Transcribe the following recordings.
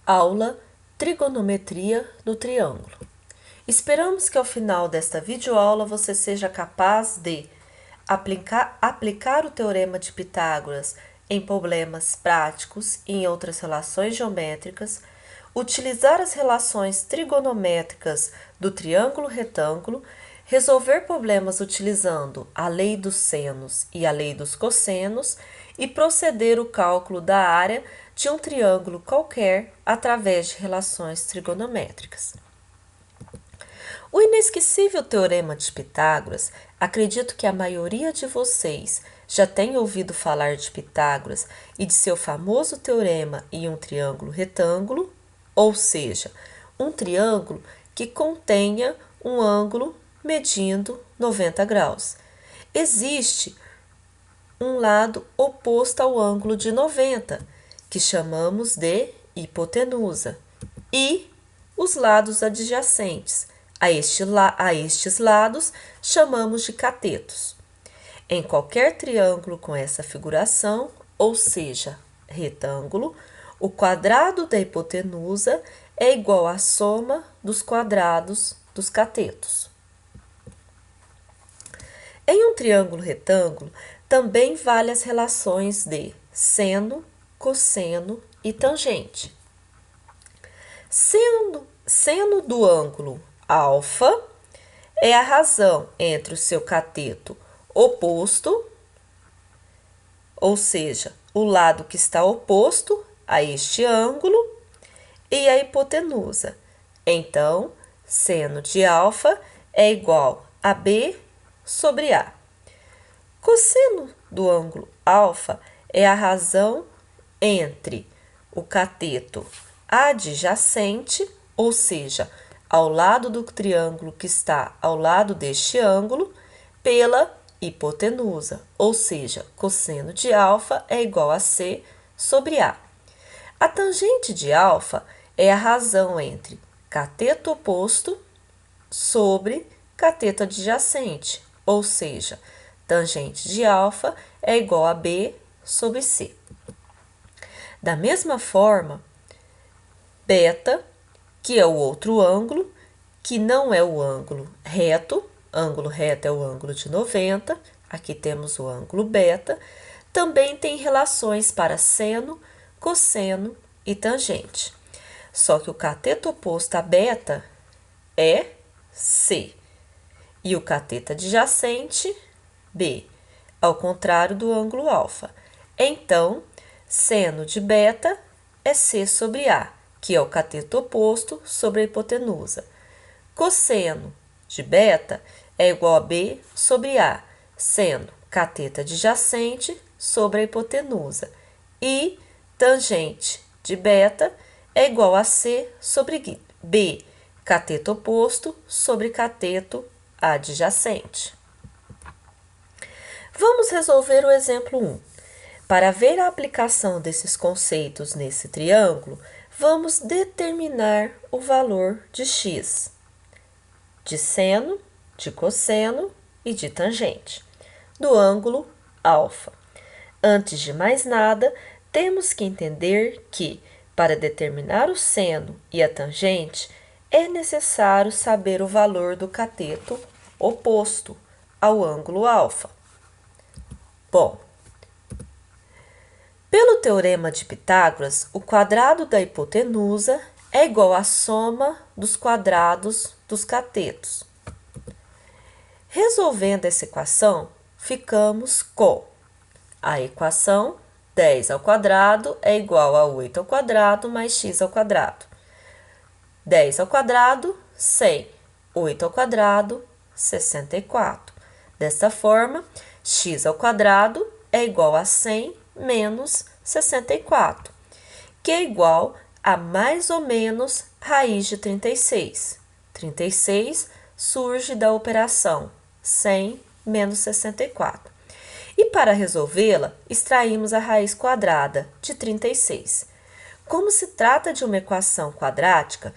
Aula Trigonometria no Triângulo. Esperamos que ao final desta videoaula você seja capaz de aplicar o Teorema de Pitágoras em problemas práticos e em outras relações geométricas, utilizar as relações trigonométricas do triângulo retângulo, resolver problemas utilizando a lei dos senos e a lei dos cossenos e proceder o cálculo da área de um triângulo qualquer através de relações trigonométricas. O inesquecível Teorema de Pitágoras, acredito que a maioria de vocês já tenha ouvido falar de Pitágoras e de seu famoso teorema em um triângulo retângulo, ou seja, um triângulo que contenha um ângulo medindo 90 graus. Existe um lado oposto ao ângulo de 90, que chamamos de hipotenusa, e os lados adjacentes a estes lados chamamos de catetos. Em qualquer triângulo com essa figuração, ou seja, retângulo, o quadrado da hipotenusa é igual à soma dos quadrados dos catetos. Em um triângulo retângulo, também vale as relações de seno, cosseno e tangente. Seno do ângulo alfa é a razão entre o seu cateto oposto, ou seja, o lado que está oposto a este ângulo, e a hipotenusa. Então, seno de alfa é igual a B sobre A. Cosseno do ângulo alfa é a razão entre o cateto adjacente, ou seja, ao lado do triângulo que está ao lado deste ângulo, pela hipotenusa, ou seja, cosseno de alfa é igual a C sobre A. A tangente de alfa é a razão entre cateto oposto sobre cateto adjacente, ou seja, tangente de alfa é igual a B sobre C. Da mesma forma, beta, que é o outro ângulo, que não é o ângulo reto é o ângulo de 90, aqui temos o ângulo beta, também tem relações para seno, cosseno e tangente. Só que o cateto oposto a beta é C e o cateto adjacente B, ao contrário do ângulo alfa. Então, seno de beta é C sobre A, que é o cateto oposto sobre a hipotenusa. Cosseno de beta é igual a B sobre A, sendo cateto adjacente sobre a hipotenusa. E tangente de beta é igual a C sobre B, cateto oposto sobre cateto adjacente. Vamos resolver o exemplo 1. Para ver a aplicação desses conceitos nesse triângulo, vamos determinar o valor de x, de seno, de cosseno e de tangente, do ângulo alfa. Antes de mais nada, temos que entender que, para determinar o seno e a tangente, é necessário saber o valor do cateto oposto ao ângulo alfa. Bom, pelo Teorema de Pitágoras, o quadrado da hipotenusa é igual à soma dos quadrados dos catetos. Resolvendo essa equação, ficamos com a equação 10 ao quadrado é igual a 8 ao quadrado mais x ao quadrado. 10 ao quadrado, 100. 8 ao quadrado, 64. Desta forma, x ao quadrado é igual a 100 menos 64, que é igual a mais ou menos raiz de 36. 36 surge da operação 100 menos 64. E para resolvê-la, extraímos a raiz quadrada de 36. Como se trata de uma equação quadrática,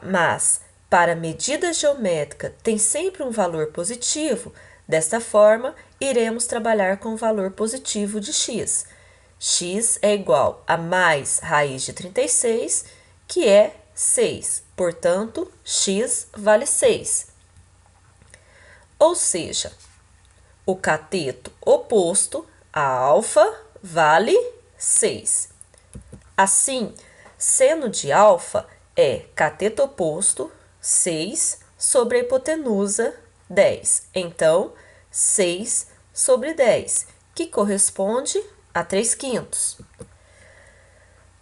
mas para medida geométrica tem sempre um valor positivo, desta forma, iremos trabalhar com o valor positivo de x. x é igual a mais raiz de 36, que é 6. Portanto, x vale 6. Ou seja, o cateto oposto a alfa vale 6. Assim, seno de alfa é cateto oposto 6 sobre a hipotenusa 10. Então, 6 sobre 10, que corresponde a 3/5.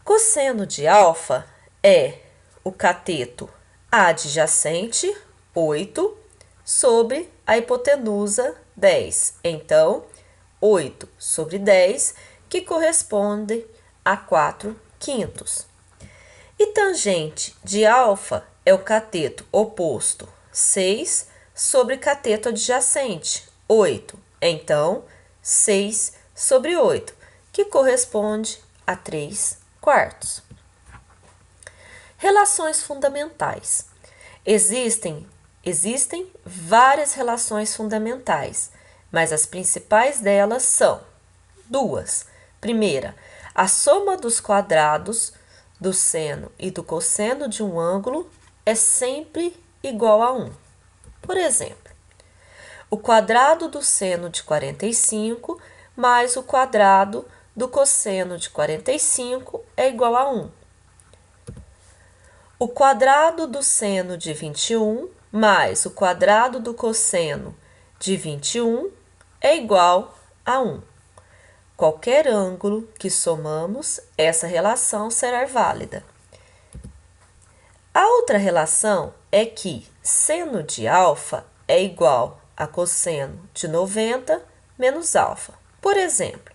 Cosseno de alfa é o cateto adjacente 8 sobre a hipotenusa 10. Então, 8 sobre 10, que corresponde a 4/5. E tangente de alfa é o cateto oposto 6 sobre cateto adjacente 8. Então, 6 sobre 8, que corresponde a 3/4. Relações fundamentais. Existem várias relações fundamentais, mas as principais delas são duas. Primeira, a soma dos quadrados do seno e do cosseno de um ângulo é sempre igual a 1. Por exemplo, o quadrado do seno de 45 mais o quadrado do cosseno de 45 é igual a 1. O quadrado do seno de 21 mais o quadrado do cosseno de 21 é igual a 1. Qualquer ângulo que somamos, essa relação será válida. A outra relação é que seno de alfa é igual a cosseno de 90 menos alfa. Por exemplo,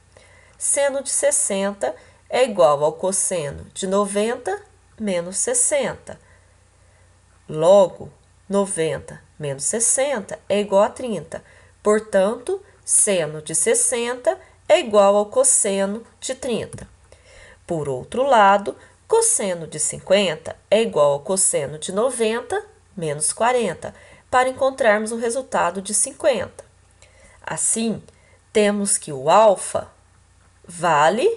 seno de 60 é igual ao cosseno de 90 menos 60. Logo, 90 menos 60 é igual a 30. Portanto, seno de 60 é igual ao cosseno de 30. Por outro lado, cosseno de 50 é igual ao cosseno de 90 menos 40, para encontrarmos o resultado de 50. Assim, temos que o alfa vale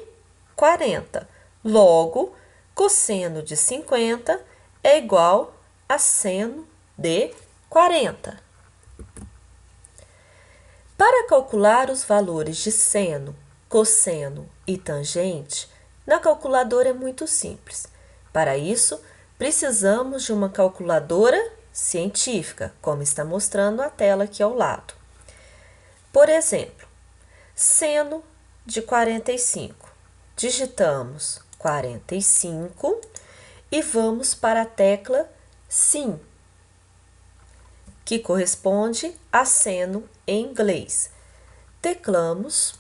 40. Logo, cosseno de 50 é igual a seno de 40. Para calcular os valores de seno, cosseno e tangente, na calculadora é muito simples. Para isso, precisamos de uma calculadora científica, como está mostrando a tela aqui ao lado. Por exemplo, seno de 45. Digitamos 45 e vamos para a tecla Sim, que corresponde a seno em inglês. Teclamos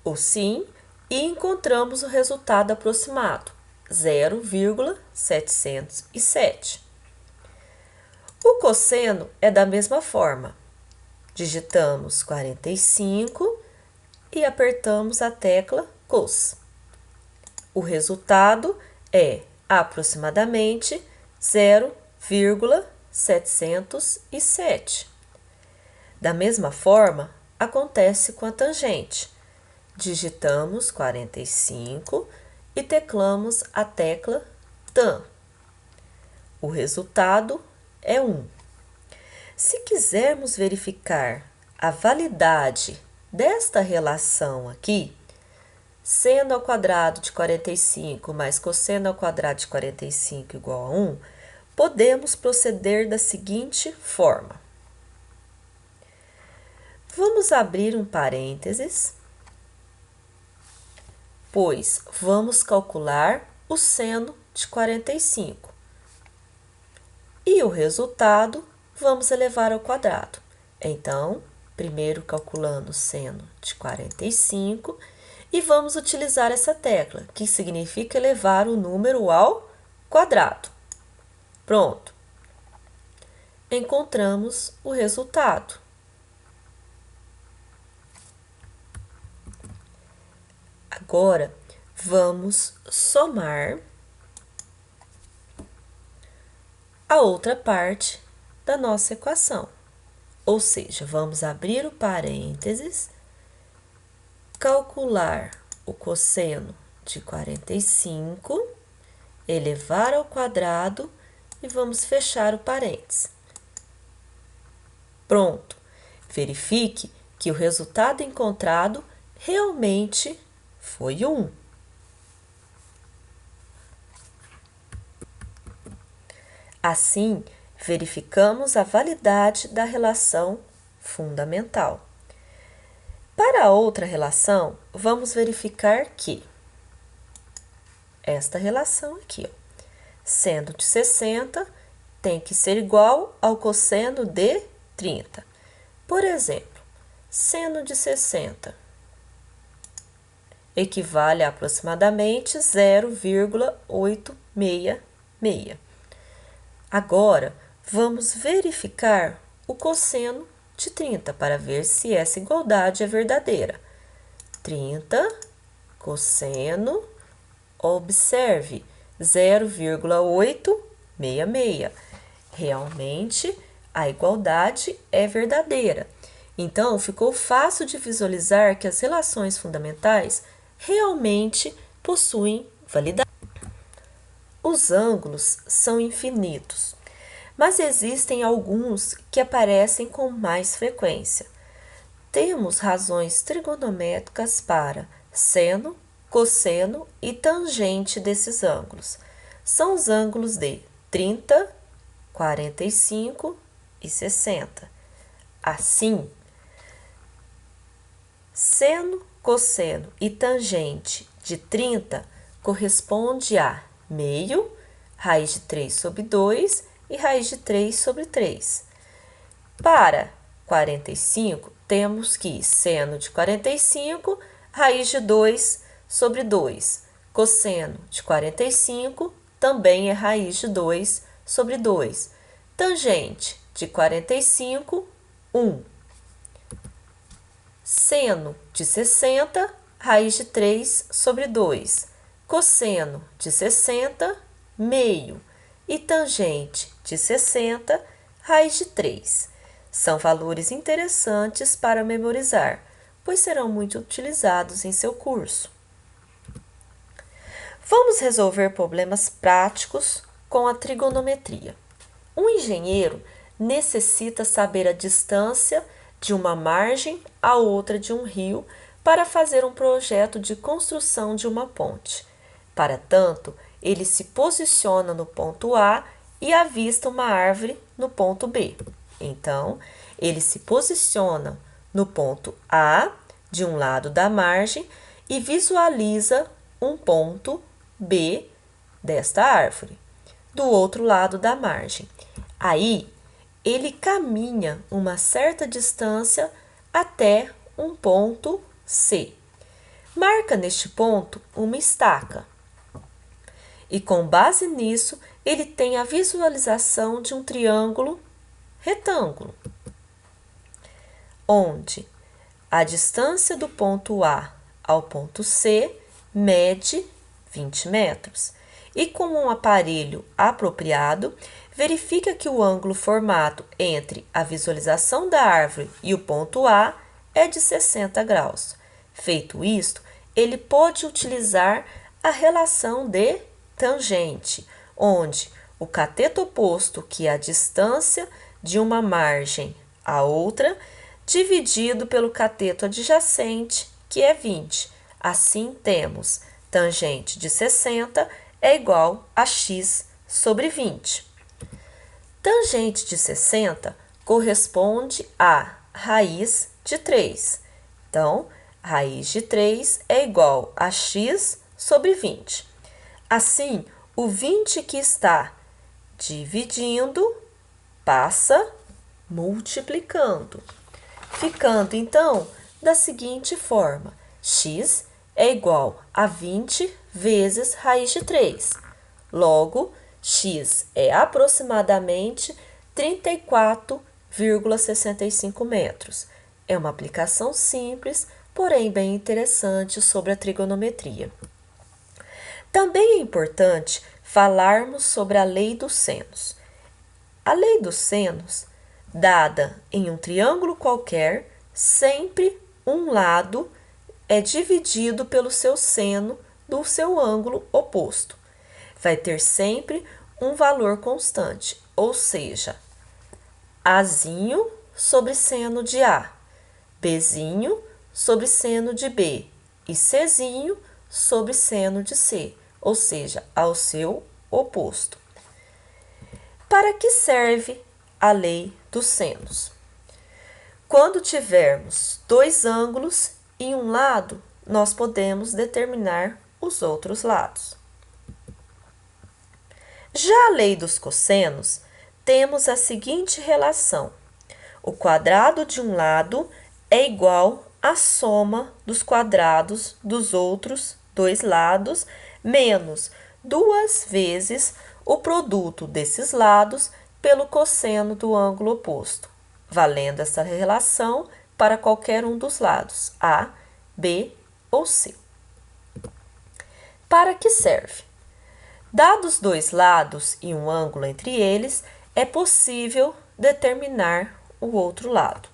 o Sim e encontramos o resultado aproximado, 0,707. O cosseno é da mesma forma. Digitamos 45 e apertamos a tecla Cos. O resultado é aproximadamente 0,707. Da mesma forma, acontece com a tangente. Digitamos 45 e teclamos a tecla TAN. O resultado é 1. Se quisermos verificar a validade desta relação aqui, seno ao quadrado de 45 mais cosseno ao quadrado de 45 igual a 1, podemos proceder da seguinte forma. Vamos abrir um parênteses, pois vamos calcular o seno de 45. E o resultado vamos elevar ao quadrado. Então, primeiro calculando o seno de 45 e vamos utilizar essa tecla, que significa elevar o número ao quadrado. Pronto. Encontramos o resultado. Agora, vamos somar a outra parte da nossa equação. Ou seja, vamos abrir o parênteses, calcular o cosseno de 45, elevar ao quadrado e vamos fechar o parênteses. Pronto! Verifique que o resultado encontrado realmente foi 1. Assim, verificamos a validade da relação fundamental. Para a outra relação, vamos verificar que esta relação aqui, seno de 60 tem que ser igual ao cosseno de 30. Por exemplo, seno de 60 equivale a aproximadamente 0,866. Agora, vamos verificar o cosseno de 30 para ver se essa igualdade é verdadeira. 30 cosseno, observe, 0,866. Realmente, a igualdade é verdadeira. Então, ficou fácil de visualizar que as relações fundamentais realmente possuem validade. Os ângulos são infinitos, mas existem alguns que aparecem com mais frequência. Temos razões trigonométricas para seno, cosseno e tangente desses ângulos. São os ângulos de 30, 45 e 60. Assim, seno, cosseno e tangente de 30 corresponde a meio, raiz de 3 sobre 2 e raiz de 3 sobre 3. Para 45, temos que seno de 45, raiz de 2 sobre 2. Cosseno de 45 também é raiz de 2 sobre 2. Tangente de 45, 1. Seno de 60, raiz de 3 sobre 2. Cosseno de 60, meio. E tangente de 60, raiz de 3. São valores interessantes para memorizar, pois serão muito utilizados em seu curso. Vamos resolver problemas práticos com a trigonometria. Um engenheiro necessita saber a distância de uma margem a outra de um rio para fazer um projeto de construção de uma ponte. Para tanto, ele se posiciona no ponto A e avista uma árvore no ponto B. Então, ele se posiciona no ponto A, de um lado da margem, e visualiza um ponto B desta árvore, do outro lado da margem. Aí, ele caminha uma certa distância até um ponto C. Marca neste ponto uma estaca. E com base nisso, ele tem a visualização de um triângulo retângulo, onde a distância do ponto A ao ponto C mede 20 metros. E com um aparelho apropriado, verifica que o ângulo formado entre a visualização da árvore e o ponto A é de 60 graus. Feito isto, ele pode utilizar a relação de tangente, onde o cateto oposto, que é a distância de uma margem à outra, dividido pelo cateto adjacente, que é 20. Assim, temos tangente de 60 é igual a x sobre 20. Tangente de 60 corresponde a raiz de 3. Então, raiz de 3 é igual a x sobre 20. Assim, o 20 que está dividindo passa multiplicando, ficando então da seguinte forma: x é igual a 20 vezes raiz de 3. Logo, x é aproximadamente 34,65 metros. É uma aplicação simples, porém bem interessante sobre a trigonometria. Também é importante falarmos sobre a lei dos senos. A lei dos senos, dada em um triângulo qualquer, sempre um lado é dividido pelo seu seno do seu ângulo oposto. Vai ter sempre um valor constante, ou seja, Azinho sobre seno de A, Bzinho sobre seno de B e Czinho sobre seno de C, ou seja, ao seu oposto. Para que serve a lei dos senos? Quando tivermos dois ângulos em um lado, nós podemos determinar os outros lados. Já a lei dos cossenos, temos a seguinte relação: o quadrado de um lado é igual à soma dos quadrados dos outros dois lados, menos 2 vezes o produto desses lados pelo cosseno do ângulo oposto, valendo essa relação para qualquer um dos lados, A, B ou C. Para que serve? Dados dois lados e um ângulo entre eles, é possível determinar o outro lado.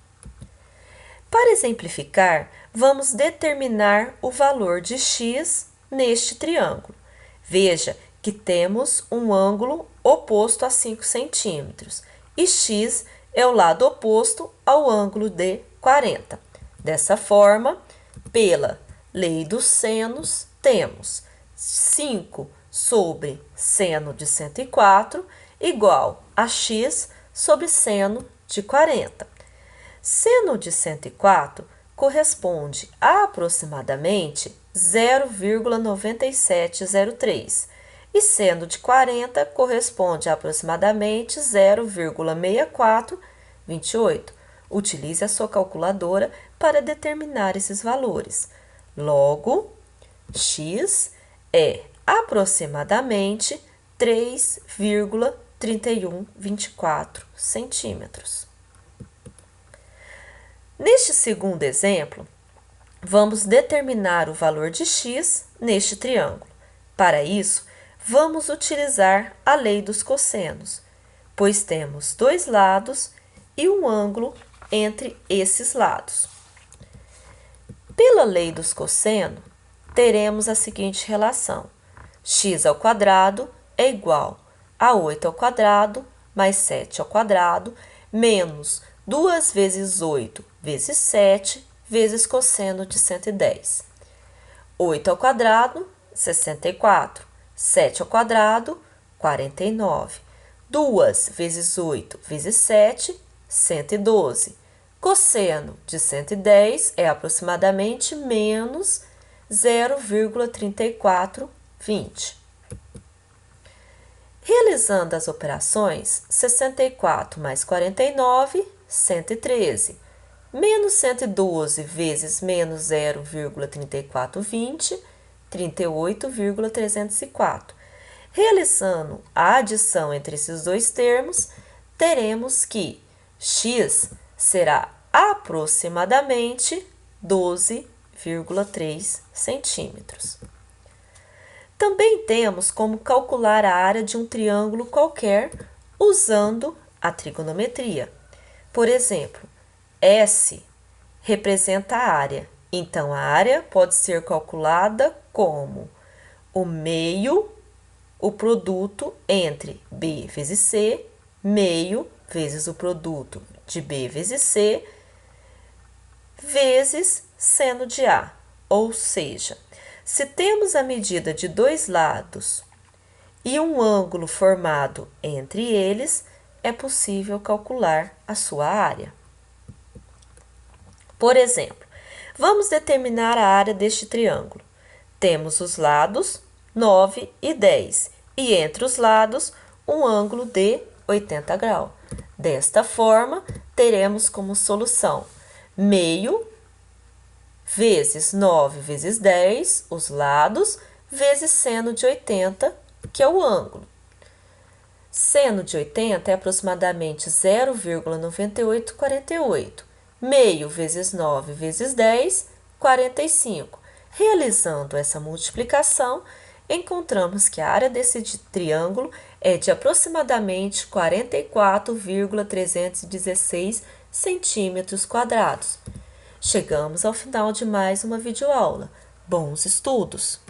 Para exemplificar, vamos determinar o valor de x neste triângulo. Veja que temos um ângulo oposto a 5 centímetros e x é o lado oposto ao ângulo de 40. Dessa forma, pela lei dos senos, temos 5 sobre seno de 104 igual a x sobre seno de 40. Seno de 104 corresponde a aproximadamente 0,9703 e seno de 40 corresponde a aproximadamente 0,6428. Utilize a sua calculadora para determinar esses valores. Logo, x é aproximadamente 3,3124 centímetros. Neste segundo exemplo, vamos determinar o valor de x neste triângulo. Para isso, vamos utilizar a lei dos cossenos, pois temos dois lados e um ângulo entre esses lados. Pela lei dos cossenos, teremos a seguinte relação: x ao quadrado é igual a 8 ao quadrado mais 7 ao quadrado menos 2 vezes 8 vezes 7 vezes cosseno de 110. 8 ao quadrado, 64. 7 ao quadrado, 49. 2 vezes 8 vezes 7, 112. Cosseno de 110 é aproximadamente menos 0,3420. Realizando as operações, 64 mais 49, 113. Menos 112 vezes menos 0,3420, 38,304. Realizando a adição entre esses dois termos, teremos que x será aproximadamente 12,3 centímetros. Também temos como calcular a área de um triângulo qualquer usando a trigonometria. Por exemplo, S representa a área, então a área pode ser calculada como o meio, o produto entre B vezes C, meio vezes o produto de B vezes C, vezes seno de A. Ou seja, se temos a medida de dois lados e um ângulo formado entre eles, é possível calcular a sua área. Por exemplo, vamos determinar a área deste triângulo. Temos os lados 9 e 10 e entre os lados um ângulo de 80 graus. Desta forma, teremos como solução meio vezes 9 vezes 10, os lados, vezes seno de 80, que é o ângulo. Seno de 80 é aproximadamente 0,9848. Meio vezes 9 vezes 10, 45. Realizando essa multiplicação, encontramos que a área desse triângulo é de aproximadamente 44,316 centímetros quadrados. Chegamos ao final de mais uma videoaula. Bons estudos!